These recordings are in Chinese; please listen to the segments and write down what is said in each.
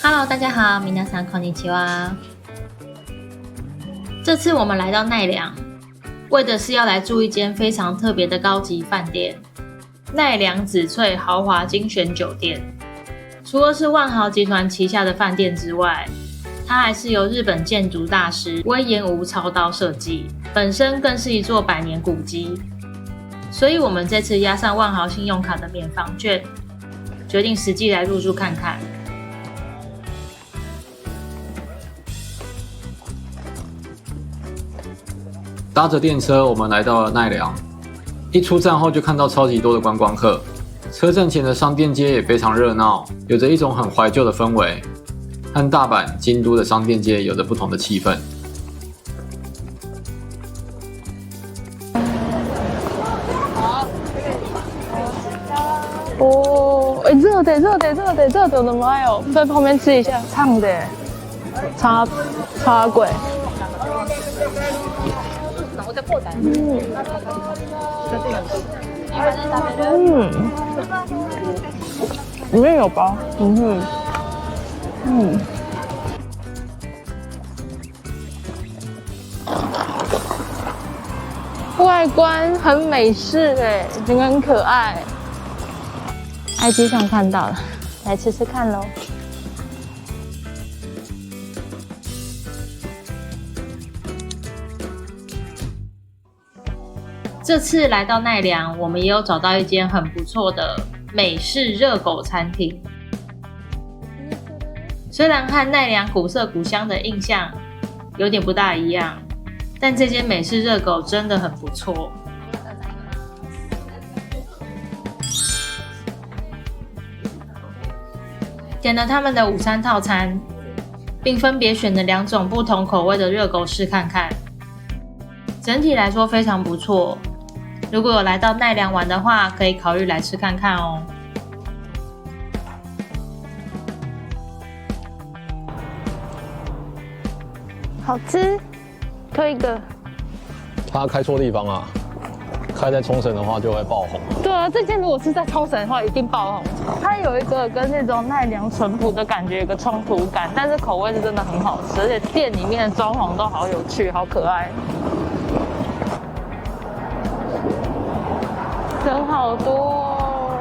Hello， 大家好，皆さんこんにちは。这次我们来到奈良，为的是要来住一间非常特别的高级饭店——奈良紫翠豪华精选酒店。除了是万豪集团旗下的饭店之外，它还是由日本建筑大师隈研吾操刀设计，本身更是一座100年古迹。所以我们这次押上万豪信用卡的免房券，决定实际来入住看看。搭着电车，我们来到了奈良。一出站后就看到超级多的观光客，车站前的商店街也非常热闹，有着一种很怀旧的氛围，和大阪、京都的商店街有着不同的气氛。哦，热的，热的，我的妈哟！在旁边吃一下，烫的，茶粿。里面有包，外观很美式哎，整个很可爱。IG 上看到了，来吃吃看咯。这次来到奈良，我们也有找到一间很不错的美式热狗餐厅。虽然和奈良古色古香的印象有点不大一样，但这间美式热狗真的很不错。点了他们的午餐套餐，并分别选了2种不同口味的热狗试看看。整体来说非常不错。如果有来到奈良玩的话，可以考虑来吃看看哦。好吃，推一个。他开错地方啊！开在冲绳的话就会爆红。对啊，这间如果是在冲绳的话，一定爆红。它有一个跟那种奈良淳朴的感觉有个冲突感，但是口味是真的很好吃，而且店里面的装潢都好有趣，好可爱。人好多哦。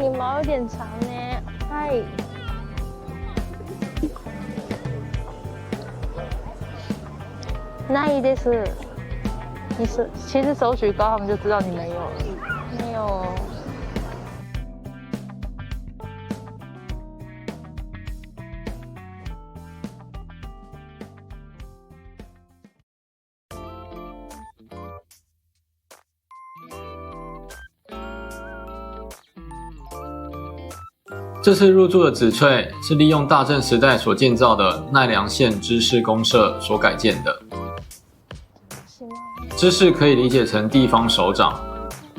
你毛有点长呢。嗨。ないです。你是其实手举高，他们就知道你没有了。没有哦。这次入住的紫翠是利用大正时代所建造的奈良县知事公社所改建的。知事可以理解成地方首长，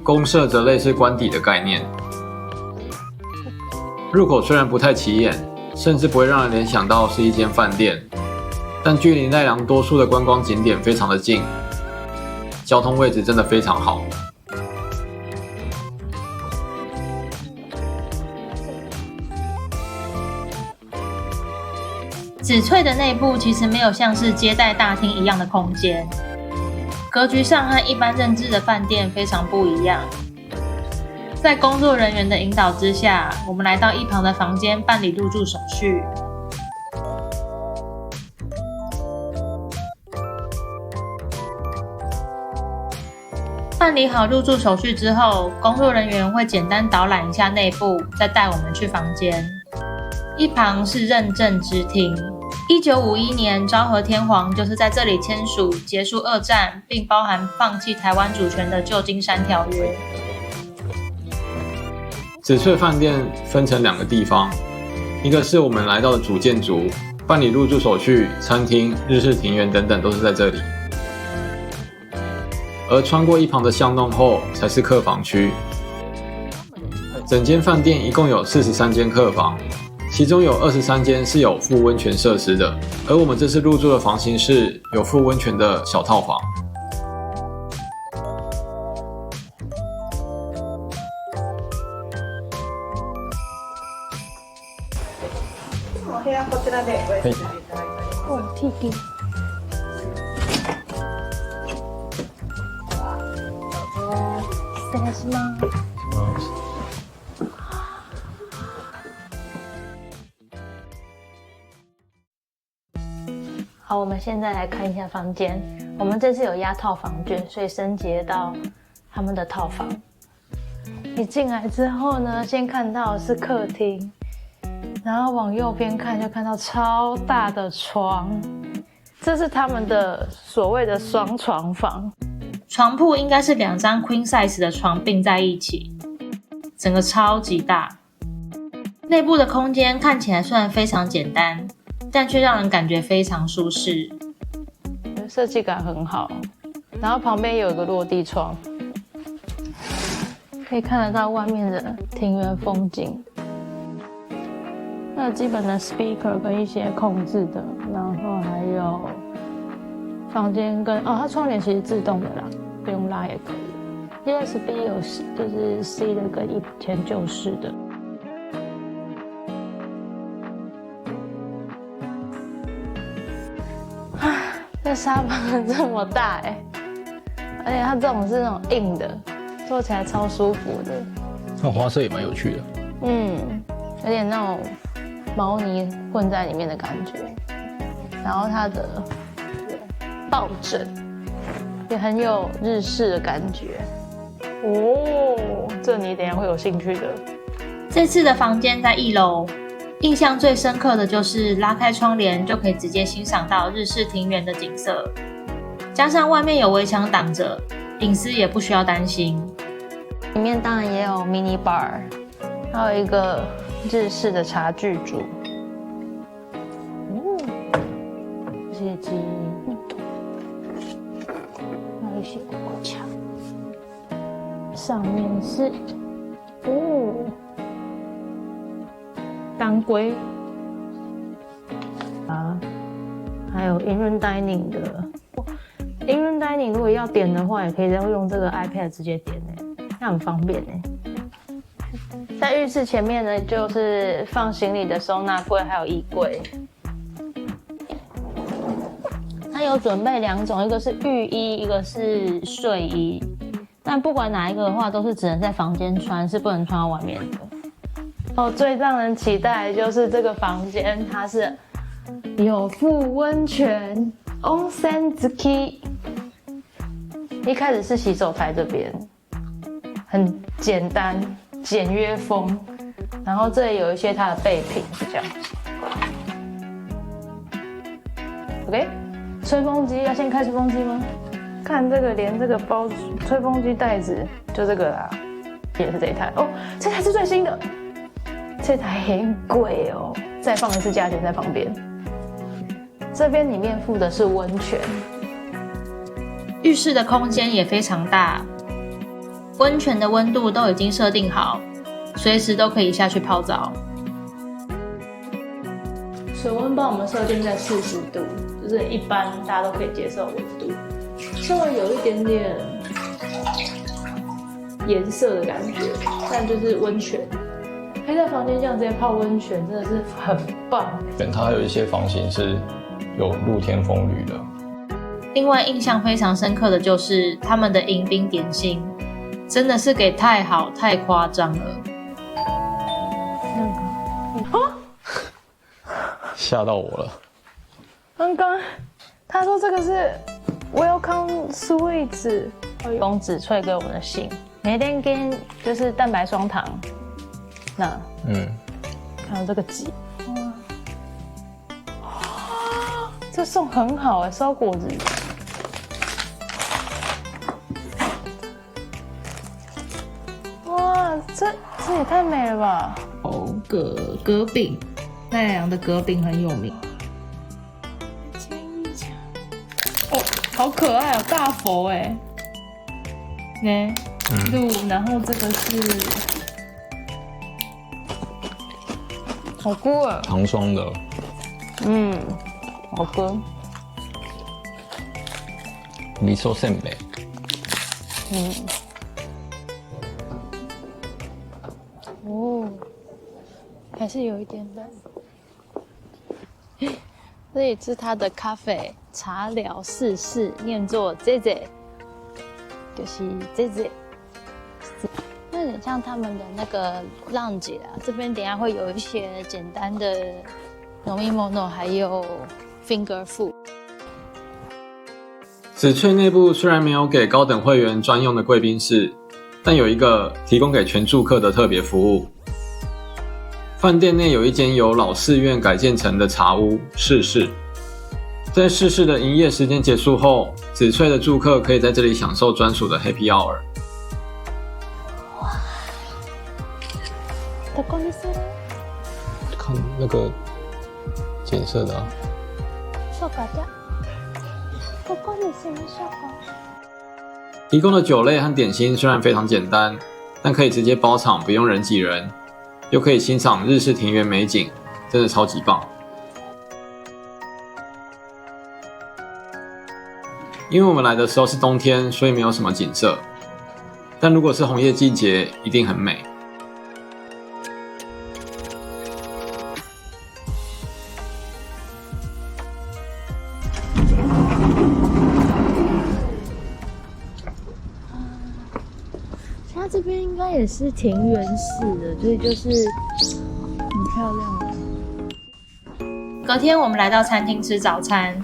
公社则类似官邸的概念。入口虽然不太起眼，甚至不会让人联想到是一间饭店，但距离奈良多数的观光景点非常的近，交通位置真的非常好。紫翠的内部其实没有像是接待大厅一样的空间，格局上和一般认知的饭店非常不一样。在工作人员的引导之下，我们来到一旁的房间办理入住手续。办理好入住手续之后，工作人员会简单导览一下内部，再带我们去房间。一旁是认证之厅。1951年，昭和天皇就是在这里签署结束2战，并包含放弃台湾主权的旧金山条约。紫翠饭店分成2个地方，一个是我们来到的主建筑，办理入住手续、餐厅、日式庭园等等都是在这里。而穿过一旁的巷弄后，才是客房区。整间饭店一共有43间客房，其中有23间是有附温泉设施的，而我们这次入住的房型是有附温泉的小套房。部屋こちらでご用意させていただいております。哦，T D。失礼します。好，我们现在来看一下房间。我们这次有压套房券，所以升级到他们的套房。一进来之后呢，先看到的是客厅，然后往右边看就看到超大的床，这是他们的所谓的双床房。床铺应该是2张 queen size 的床并在一起，整个超级大。内部的空间看起来虽然非常简单，但却让人感觉非常舒适，设计感很好。然后旁边有一个落地窗，可以看得到外面的庭园风景。那有基本的 speaker 跟一些控制的，然后还有房间跟它窗帘其实自动的啦，不用拉也可以。USB 有就是 C 的跟以前旧式的。这沙发这么大而且它这种是那种硬的，坐起来超舒服的。那花色也蛮有趣的。有点那种毛呢混在里面的感觉。然后它的抱枕也很有日式的感觉。哦，这你等一下会有兴趣的。这次的房间在1楼，印象最深刻的就是拉开窗帘就可以直接欣赏到日式庭园的景色，加上外面有围墙挡着，隐私也不需要担心。里面当然也有 mini bar， 还有一个日式的茶具组。这些机，还有一些果墙。上面是当归还有 in-room dining 的。in-room dining 如果要点的话，也可以再用这个 iPad 直接点那很方便在浴室前面呢，就是放行李的收纳柜，还有衣柜。它有准备2种，一个是浴衣，一个是睡衣。但不管哪一个的话，都是只能在房间穿，是不能穿到外面的。最让人期待的就是这个房间，它是有附温泉 onsen ski。一开始是洗手台这边，很简单简约风，然后这里有一些它的备品，这样。OK， 吹风机要先开吹风机吗？看这个，连这个包吹风机袋子就这个啦，也是这一台这台是最新的，这台很贵再放一次价钱在旁边。这边里面附的是温泉，浴室的空间也非常大，温泉的温度都已经设定好，随时都可以下去泡澡。水温帮我们设定在40度，就是一般大家都可以接受的温度，稍微有一点点颜色的感觉，但就是温泉。可以在房间这样直接泡温泉，真的是很棒。它有一些房型是有露天风吕的。另外印象非常深刻的就是他们的迎宾点心，真的是给太好太夸张了。吓到我了。刚刚他说这个是 Welcome Sweets， 公子翠给我们的信，每天跟就是蛋白双糖。还有这个鸡，这送很好烧果子。哇，这也太美了吧！葛饼，奈良的葛饼很有名。好可爱大佛鹿，然后这个是好酷糖霜的，好喝。味噌せんべい，还是有一点冷。这里是它的咖啡茶寮四室，念作 ZZ， 就是 ZZ， 有点像他们的那个lounge啦。这边等一下会有一些简单的飲み物，还有 finger food。紫翠内部虽然没有给高等会员专用的贵宾室，但有一个提供给全住客的特别服务。饭店内有一间由老寺院改建成的茶屋世室，在世室的营业时间结束后，紫翠的住客可以在这里享受专属的 Happy Hour。どこにする？看那个景色的啊。そうか、じゃあここにしましょうか。提供的酒类和点心虽然非常简单，但可以直接包场，不用人挤人，又可以欣赏日式庭园美景，真的超级棒。因为我们来的时候是冬天，所以没有什么景色，但如果是红叶季节，一定很美。它这边应该也是庭园式的，所以就是很漂亮的。隔天我们来到餐厅吃早餐，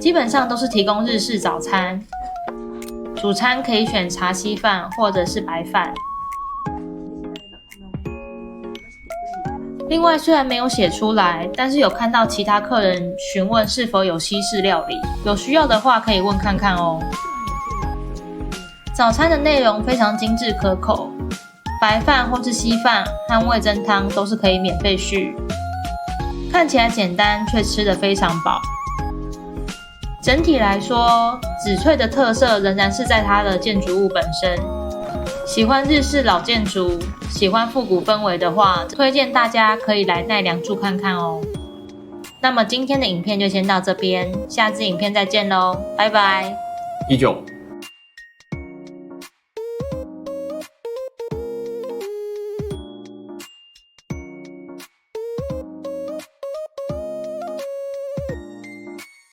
基本上都是提供日式早餐，主餐可以选茶稀饭或者是白饭。另外虽然没有写出来，但是有看到其他客人询问是否有西式料理，有需要的话可以问看看哦。早餐的内容非常精致可口，白饭或是稀饭和味噌汤都是可以免费续，看起来简单却吃得非常饱。整体来说，紫翠的特色仍然是在它的建筑物本身。喜欢日式老建筑，喜欢复古氛围的话，推荐大家可以来奈良住看看哦。那么今天的影片就先到这边，下支影片再见喽，拜拜。19